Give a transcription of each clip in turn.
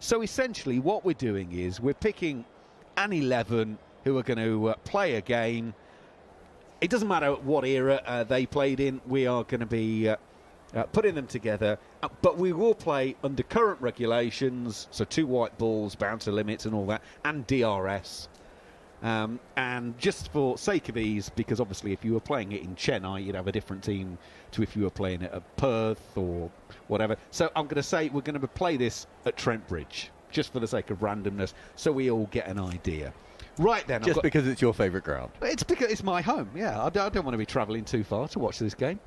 So essentially what we're doing is we're picking an 11 who are going to play a game. It doesn't matter what era they played in. We are going to be putting them together. But we will play under current regulations, so 2 white balls, bouncer limits and all that, and DRS. And just for sake of ease, because obviously if you were playing it in Chennai, you'd have a different team to if you were playing it at Perth or whatever. So I'm going to say we're going to play this at Trent Bridge, just for the sake of randomness, so we all get an idea. Right then. Just because it's your favourite ground. It's because it's my home, yeah. I don't want to be travelling too far to watch this game.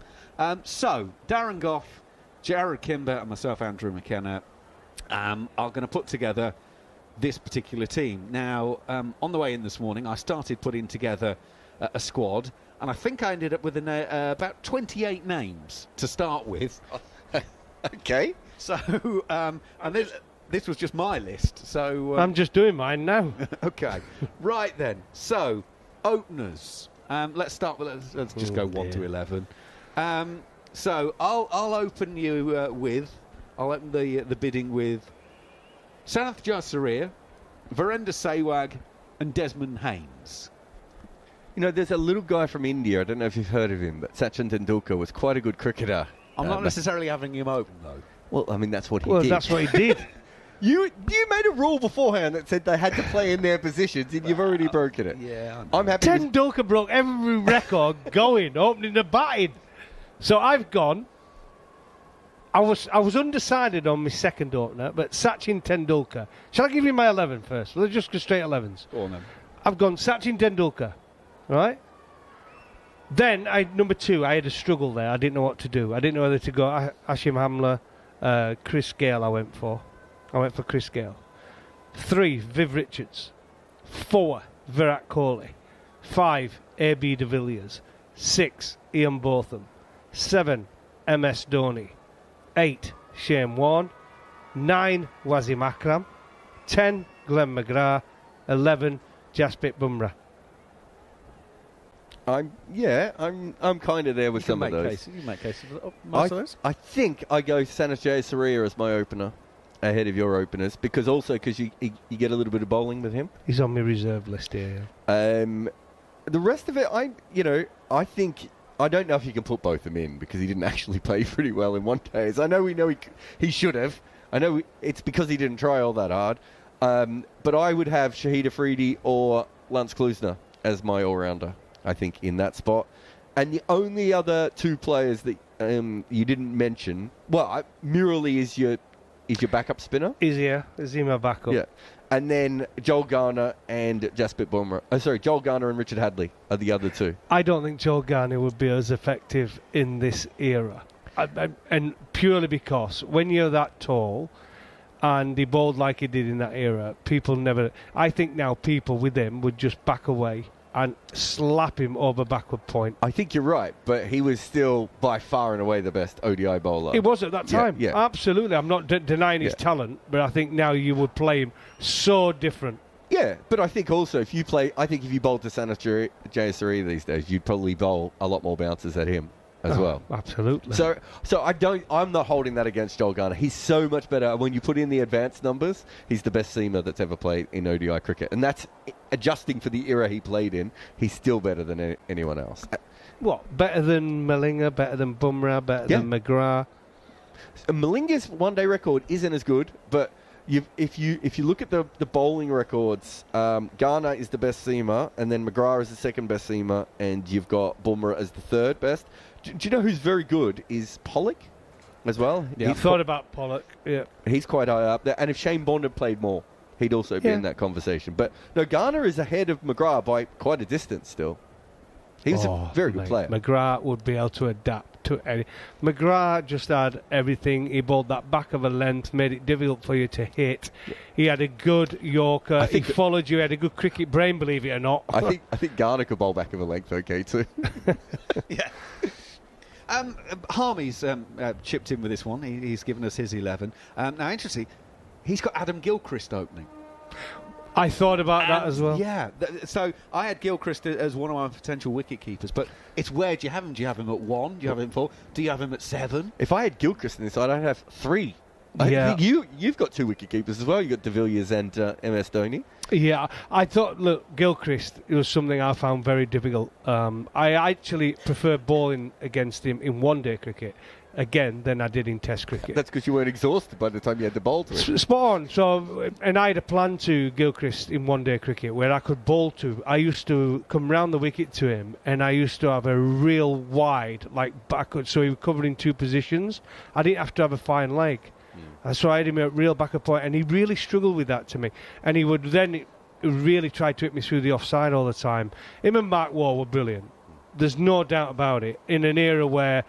So, Darren Gough, Jarrod Kimber and myself, Andrew Mckenna, are going to put together this particular team. Now, on the way in this morning, I started putting together a squad, and I think I ended up with about 28 names to start with. Okay. So, and this was just my list. So I'm just doing mine now. Okay. Right then. So, openers. Let's start with, let's just go 1 to 11. So, I'll open you with, I'll open the bidding with Sanath Jayasuriya, Virender Sehwag and Desmond Haynes. You know, there's a little guy from India, I don't know if you've heard of him, but Sachin Tendulkar was quite a good cricketer. I'm not necessarily having him open, though. Well, I mean, that's what he Well, did. that's what he did. You made a rule beforehand that said they had to play in their positions, and you've already broken it. Yeah, I'm happy. Tendulkar broke every record going, opening the batting. So I've gone. I was undecided on my second opener, but Sachin Tendulkar. Shall I give you my 11 first? Let's just go straight 11s. Go on then. I've gone Sachin Tendulkar, right? Then, number 2, I had a struggle there. I didn't know what to do. I didn't know whether to go Hashim Amla, Chris Gale I went for Chris Gale. 3, Viv Richards. 4, Virat Kohli. 5, A.B. de Villiers. 6, Ian Botham. 7, M.S. Dhoni. 8, Shane Warne. 9, Wasim Akram. 10, Glenn McGrath. 11, Jasprit Bumrah. I'm kind of there with some of those. You can make cases for most of those. I think I go Sanath Jayasuriya as my opener ahead of your openers because you get a little bit of bowling with him. He's on my reserve list here. The rest of it, I think I don't know if you can put both of them in because he didn't actually play pretty well in one days. I know he should have. I know it's because he didn't try all that hard. But I would have Shahid Afridi or Lance Klusener as my all-rounder, I think, in that spot. And the only other 2 players that you didn't mention, Murali is your backup spinner. Is he my backup? Yeah. And then Joel Garner and Jasprit Bumrah. Joel Garner and Richard Hadley are the other 2. I don't think Joel Garner would be as effective in this era. And purely because when you're that tall and he bowled like he did in that era, people never... I think now people with him would just back away and slap him over backward point. I think you're right, but he was still by far and away the best ODI bowler. He was at that time. Yeah. Absolutely. I'm not denying his talent, but I think now you would play him so different. Yeah, but I think also if you bowled to Sanath Jayasuriya these days, you'd probably bowl a lot more bounces at him as well. Absolutely. So I'm not holding that against Joel Garner. He's so much better. When you put in the advanced numbers, he's the best seamer that's ever played in ODI cricket. And that's adjusting for the era he played in. He's still better than anyone else. What? Better than Malinga, better than Bumrah, better than McGrath? Malinga's one-day record isn't as good, but if you look at the bowling records, Garner is the best seamer, and then McGrath is the second best seamer, and you've got Bumrah as the third best. Do you know who's very good is Pollock as well? Yeah, I thought about Pollock. Yeah, he's quite high up there. And if Shane Bond had played more, he'd also be in that conversation. But no, Garner is ahead of McGrath by quite a distance still. He was a very good player. McGrath would be able to adapt to any. McGrath just had everything. He bowled that back of a length, made it difficult for you to hit. Yeah. He had a good Yorker. He followed you. He had a good cricket brain, believe it or not. I think Garner could bowl back of a length okay too. Yeah. Harmy's chipped in with this one. He's given us his 11. Now, interesting, he's got Adam Gilchrist opening. I thought about that as well. Yeah. So I had Gilchrist as one of my potential wicket keepers, but it's where do you have him? Do you have him at 1? Do you have him at 4? Do you have him at 7? If I had Gilchrist in this side, I'd have 3. I think you've got 2 wicket keepers as well. You've got De Villiers and MS Dhoni. Yeah, I thought, look, Gilchrist, it was something I found very difficult. I actually prefer bowling against him in one-day cricket, again, than I did in Test cricket. That's because you weren't exhausted by the time you had the bowl to him. Spot on. So, and I had a plan to Gilchrist in one-day cricket where I could bowl to. I used to come round the wicket to him, and I used to have a real wide, like backward, so he was covering 2 positions. I didn't have to have a fine leg. So I had him at real backup point, and he really struggled with that to me. And he would then really try to hit me through the offside all the time. Him and Mark Waugh were brilliant. There's no doubt about it. In an era where,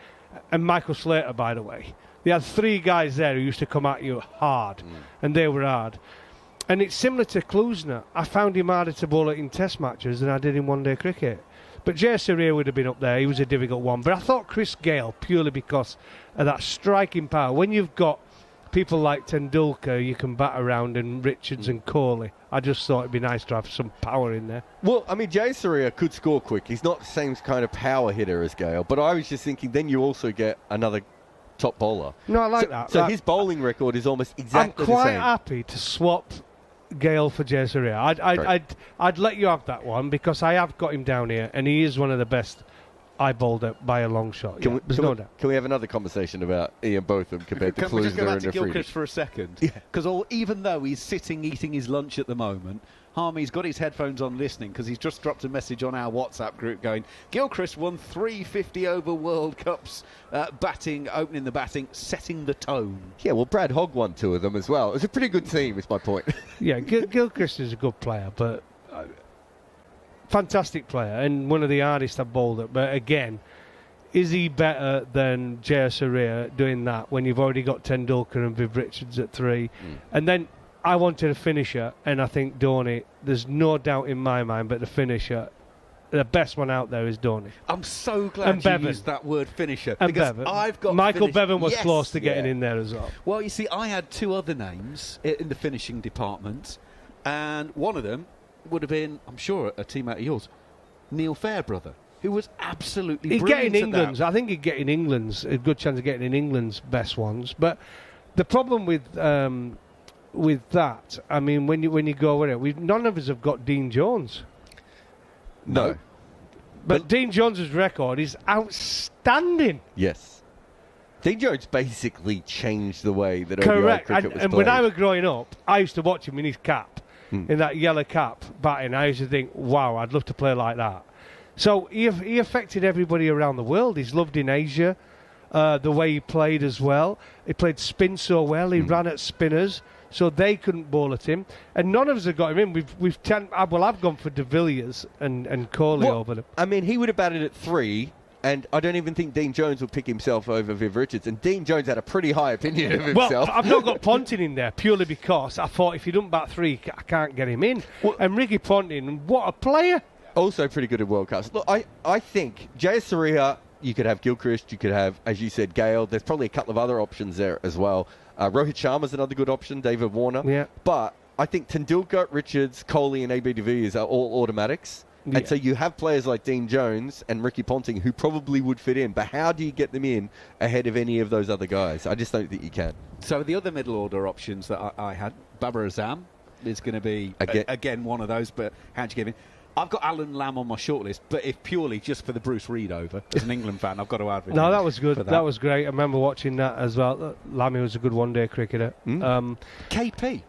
and Michael Slater, by the way, they had 3 guys there who used to come at you hard, and they were hard. And it's similar to Klusner. I found him harder to bowl in Test matches than I did in one-day cricket. But Jay Surya would have been up there. He was a difficult one. But I thought Chris Gale, purely because of that striking power. When you've got people like Tendulkar you can bat around, and Richards and Kohli, I just thought it'd be nice to have some power in there. Well, I mean, Jay Surya could score quick. He's not the same kind of power hitter as Gale, but I was just thinking then you also get another top bowler. No, I like that. So his bowling record is almost exactly the same. I'm quite happy to swap Gale for Jay Surya. I'd let you have that one because I have got him down here, and he is one of the best I bowled it by a long shot. There's no doubt. Can we have another conversation about Ian Botham compared to Klusner and Afridi? Can we just go back to Gilchrist for a second? Because even though he's sitting eating his lunch at the moment, Harmy's got his headphones on listening because he's just dropped a message on our WhatsApp group going, Gilchrist won 3 50-over World Cups, opening the batting, setting the tone. Yeah, well, Brad Hogg won 2 of them as well. It was a pretty good team, is my point. Yeah, Gilchrist is a good player, but fantastic player and one of the hardest I've bowled at. But again, is he better than Jay Surya doing that when you've already got Tendulkar and Viv Richards at 3? And then I wanted a finisher, and I think Dhoni, there's no doubt in my mind, but the finisher, the best one out there is Dhoni. I'm so glad you used that word finisher. And because Bevan. I've got Michael Bevan was close to getting in there as well. Well, you see, I had 2 other names in the finishing department, and one of them would have been, I'm sure, a teammate of yours, Neil Fairbrother, who was absolutely brilliant. He'd get in England's. I think he'd get in England's. A good chance of getting in England's best ones. But the problem with that, I mean, when you go with it, none of us have got Dean Jones. No. But Dean Jones's record is outstanding. Yes. Dean Jones basically changed the way that ODI cricket was played. And when I was growing up, I used to watch him in his cap. In that yellow cap batting, I used to think, wow, I'd love to play like that. So he affected everybody around the world. He's loved in Asia, the way he played as well. He played spin so well. He ran at spinners, so they couldn't bowl at him. And none of us have got him in. I've gone for De Villiers and Kohli over them. I mean, he would have batted at 3. And I don't even think Dean Jones would pick himself over Viv Richards. And Dean Jones had a pretty high opinion of himself. Well, I've not got Ponting in there purely because I thought if he don't bat 3, I can't get him in. Well, and Ricky Ponting, what a player. Also pretty good at World Cups. Look, I think Jay Surya, you could have Gilchrist, you could have, as you said, Gale. There's probably a couple of other options there as well. Rohit Sharma's another good option, David Warner. Yeah. But I think Tendulkar, Richards, Kohli and AB de Villiers are all automatics. And so you have players like Dean Jones and Ricky Ponting who probably would fit in. But how do you get them in ahead of any of those other guys? I just don't think you can. So the other middle order options that I had, Babar Azam is going to be, again, one of those. But how'd you give in? I've got Alan Lamb on my shortlist, but if purely just for the Bruce Reid over, as an England fan, I've got to add it. No, that was good. That was great. I remember watching that as well. Lammy was a good one-day cricketer. KP.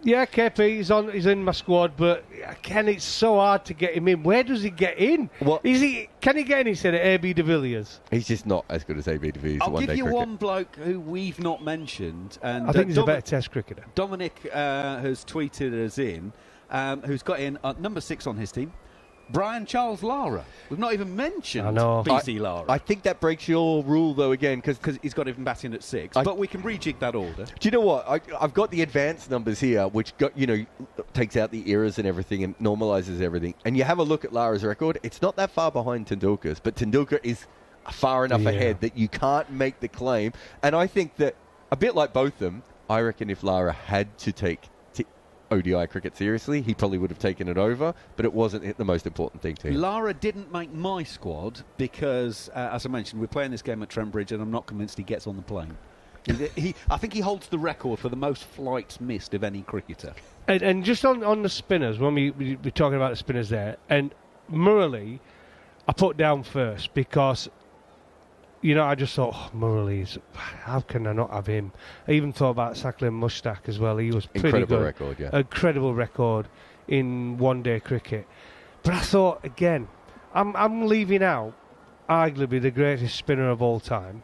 Yeah, KP, he's in my squad, but again, it's so hard to get him in. Where does he get in? Can he get in instead of AB de Villiers? He's just not as good as AB de Villiers. I'll give you one bloke who we've not mentioned. And I think he's a better Test cricketer. Dominic has tweeted us in, who's got in number 6 on his team, Brian Charles Lara. We've not even mentioned BC Lara. I think that breaks your rule, though, again, because he's got him batting at 6. But we can rejig that order. Do you know what? I've got the advanced numbers here, which takes out the errors and everything and normalises everything. And you have a look at Lara's record. It's not that far behind Tendulkar's, but Tendulkar is far enough ahead that you can't make the claim. And I think that, a bit like both of them, I reckon if Lara had to take ODI cricket seriously, he probably would have taken it over, but it wasn't the most important thing to him. Lara didn't make my squad because, as I mentioned, we're playing this game at Trent Bridge and I'm not convinced he gets on the plane. I think he holds the record for the most flights missed of any cricketer. And just on the spinners, when we're talking about the spinners there, and Murali, I put down first because, I just thought, Murali's, how can I not have him? I even thought about Saklim Mushtaq as well. He was pretty Incredible good. record, yeah. Incredible record in one-day cricket. But I thought, again, I'm leaving out arguably the greatest spinner of all time,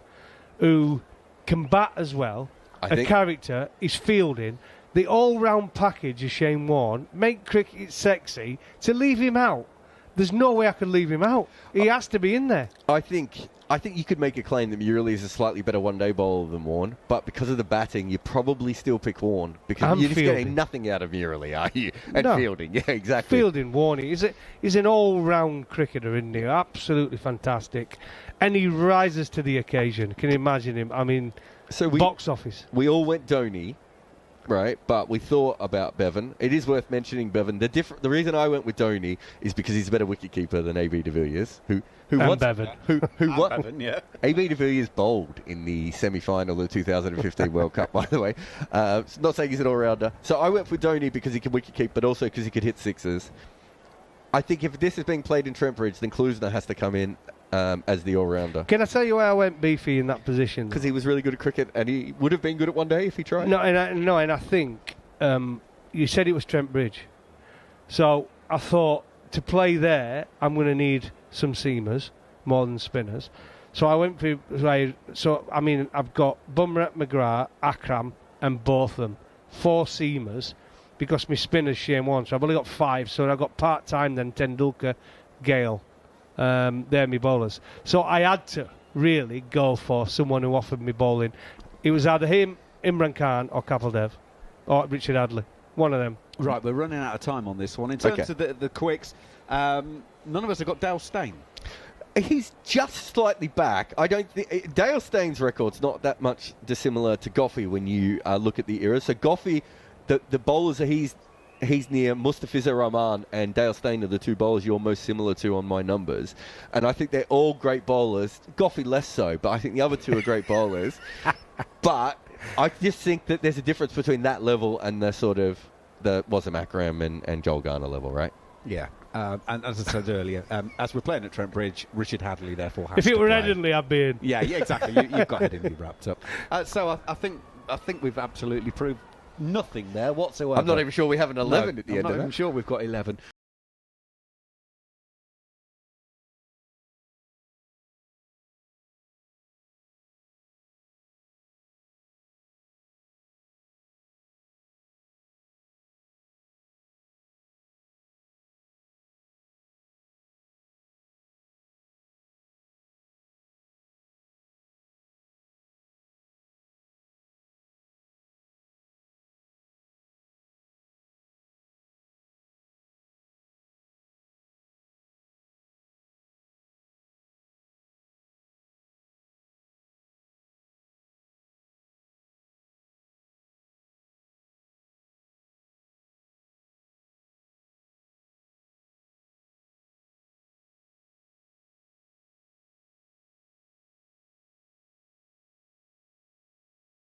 who can bat as well, character, his fielding, the all-round package of Shane Warne, make cricket sexy. To leave him out, there's no way I could leave him out. He has to be in there. I think you could make a claim that Murali is a slightly better one-day bowler than Warne, but because of the batting, you probably still pick Warne because you're just getting nothing out of Murali, are you? And fielding, yeah, exactly. Fielding, Warne, he's an all-round cricketer, isn't he? Absolutely fantastic, and he rises to the occasion. Can you imagine him? I mean, box office. We all went Dhoni. Right, but we thought about Bevan. It is worth mentioning Bevan. The reason I went with Dhoni is because he's a better wicketkeeper than AB de Villiers, Bevan. Bevan, yeah. AB de Villiers bowled in the semi-final of the 2015 World Cup, by the way. Not saying he's an all-rounder. So I went for Dhoni because he can wicketkeep, but also because he could hit sixes. I think if this is being played in Trent Bridge, then Klusener has to come in as the all-rounder. Can I tell you why I went beefy in that position? Because he was really good at cricket, and he would have been good at one day if he tried. No, and I think you said it was Trent Bridge, so I thought to play there, I'm going to need some seamers more than spinners. So I went for I've got Bumrah, McGrath, Akram, and both of them 4 seamers because my spinners Shane Warne. So I've only got 5. So I've got part-time then Tendulkar, Gale. They're my bowlers. So I had to really go for someone who offered me bowling. It was either him, Imran Khan, or Kapil Dev, or Richard Hadley. One of them. Right, we're running out of time on this one. In terms of the quicks, none of us have got Dale Steyn. He's just slightly back. I don't think Dale Steyn's record's not that much dissimilar to Goughy when you look at the era. So Goughy, the bowlers that he's near, Mustafizur Rahman and Dale Steyn are the 2 bowlers you're most similar to on my numbers. And I think they're all great bowlers. Goughy less so, but I think the other 2 are great bowlers. But I just think that there's a difference between that level and the sort of the Wasim Akram and Joel Garner level, right? Yeah. And as I said earlier, as we're playing at Trent Bridge, Richard Hadley therefore has to play. If it were Headingley, I'd be in. Yeah, exactly. You've got Headingley wrapped up. So I think we've absolutely proved nothing there whatsoever. I'm not even sure we have an 11 at the end of that. I'm not even sure we've got 11.